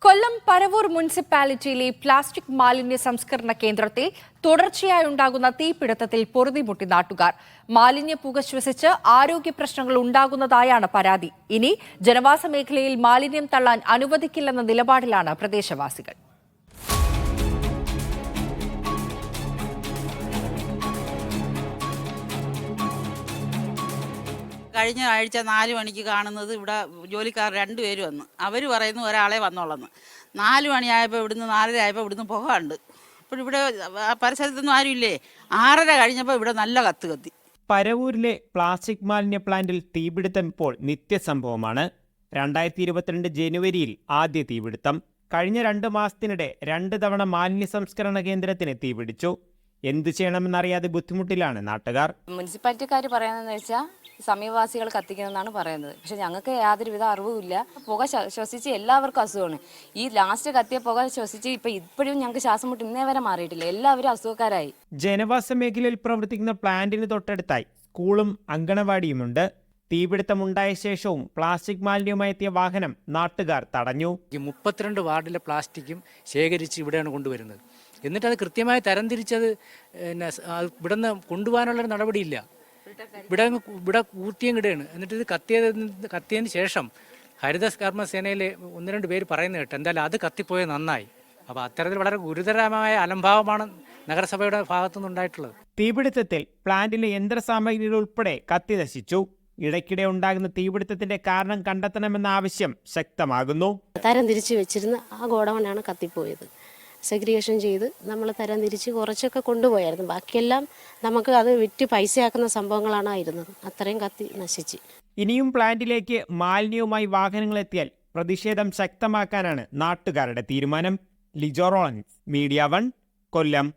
കൊല്ലം പരവൂർ മുനിസിപ്പാലിറ്റിയിലെ പ്ലാസ്റ്റിക് മാലിന്യ സംസ്കരണ കേന്ദ്രത്തിൽ തുടർച്ചയായി ഉണ്ടാകുന്ന തീപിടുത്തത്തിൽ പൊറുതിമുട്ടി നാട്ടുകാർ. മാലിന്യ പുക ശ്വസിച്ച് ആരോഗ്യ പ്രശ്നങ്ങൾ ഉണ്ടാകുന്നതായാണ് പരാതി. ഇനി ജനവാസ മേഖലയിൽ മാലിന്യം തള്ളാൻ അനുവദിക്കില്ലെന്ന നിലപാടിലാണ് പ്രദേശവാസികൾ. കഴിഞ്ഞ ആഴ്ച 4 മണിക്ക് കാണുന്നത് ഇവിടെ ജോലിക്കാർ 2 പേര് വന്ന്. അവർ പറയുന്നു ഒരാളെ വന്നോളെന്ന്. 4 മണിയായപ്പോൾ ഇവിടുന്ന് 4:30 ആയപ്പോൾ ഇവിടുന്ന് പുക ഉണ്ട്. അപ്പോൾ ഇവിടെ പരിസരത്തൊന്നും ആരുമില്ലേ. 6:30 കഴിഞ്ഞപ്പോൾ ഇവിടെ നല്ല കത്തി. പരവൂരിലെ പ്ലാസ്റ്റിക് മാലിന്യ പ്ലാന്റിൽ തീപിടുത്തം ഇപ്പോൾ നിത്യസംഭവമാണ്. 2022 ജനുവരിയിൽ ആദ്യ തീപിടുത്തം. കഴിഞ്ഞ 2 മാസത്തിനിടെ 2 തവണ മാലിന്യ സംസ്കരണ കേന്ദ്രത്തിന് തീപിടിച്ചു. എന്തു ചെയ്യണമെന്നറിയാതെ ബുദ്ധിമുട്ടിലാണ് നാട്ടുകാർ. മുനിസിപ്പാലിറ്റിക്കാർ പറയുന്നതെന്ന് വെച്ചാൽ സമീപവാസികൾ കത്തിക്കുന്നതെന്നാണ് പറയുന്നത്. പക്ഷെ ഞങ്ങൾക്ക് യാതൊരുവിധ അറിവുമില്ല. പുക ശ്വസിച്ച് എല്ലാവർക്കും അസുഖമാണ്. ഈ ലാസ്റ്റ് കത്തിയ പുക ശ്വസിച്ച് ഇപ്പോഴും ഞങ്ങൾക്ക് ശ്വാസം മുട്ട് ഇന്നേ വരെ മാറിയിട്ടില്ല. എല്ലാവരും അസുഖക്കാരായി. ജനവാസ മേഖലയിൽ പ്രവർത്തിക്കുന്ന പ്ലാന്റിന് തൊട്ടടുത്തായി സ്കൂളും അങ്കണവാടിയുമുണ്ട്. തീപിടുത്തമുണ്ടായ ശേഷവും പ്ലാസ്റ്റിക് മാലിന്യവുമായി എത്തിയ വാഹനം നാട്ടുകാർ തടഞ്ഞു. 32 വാർഡിലെ പ്ലാസ്റ്റിക്കും ശേഖരിച്ച് ഇവിടെയാണ് കൊണ്ടുവരുന്നത്. എന്നിട്ട് അത് കൃത്യമായി തരംതിരിച്ചത് ഇവിടുന്ന് കൊണ്ടുപോകാനുള്ളൊരു നടപടിയില്ല. ഇവിടെ കൂട്ടിയും കിടുകയാണ്. എന്നിട്ട് ഇത് കത്തിയതിന് ശേഷം ഹരിത കർമ്മസേനയിലെ 1-2 പേര് പറയുന്നത് കേട്ടോ, എന്തായാലും അത് കത്തിപ്പോയത് നന്നായി. അപ്പോൾ അത്തരത്തിൽ വളരെ ഗുരുതരമായ അലംഭാവമാണ് നഗരസഭയുടെ ഭാഗത്തുനിന്നുണ്ടായിട്ടുള്ളത്. തീപിടുത്തത്തിൽ പ്ലാന്റിലെ യന്ത്രസാമഗ്രികൾ ഉൾപ്പെടെ കത്തി നശിച്ചു. ഇടയ്ക്കിടെ ഉണ്ടാകുന്ന തീപിടുത്തത്തിന്റെ കാരണം കണ്ടെത്തണമെന്ന ആവശ്യം ശക്തമാകുന്നു. തരംതിരിച്ച് വെച്ചിരുന്ന ആ ഗോഡൗണാണ് കത്തിപ്പോയത്. സെഗ്രിഗേഷൻ ചെയ്ത് നമ്മൾ തരംതിരിച്ച് കുറച്ചൊക്കെ കൊണ്ടുപോയായിരുന്നു. ബാക്കിയെല്ലാം നമുക്ക് അത് വിറ്റ് പൈസയാക്കുന്ന സംഭവങ്ങളാണ് ആയിരുന്നത്. അത്രയും കത്തി നശിച്ച്. ഇനിയും പ്ലാന്റിലേക്ക് മാലിന്യവുമായി വാഹനങ്ങൾ എത്തിയാൽ പ്രതിഷേധം ശക്തമാക്കാനാണ് നാട്ടുകാരുടെ തീരുമാനം. ലിജോ റോളൻസ്, മീഡിയ 1, കൊല്ലം.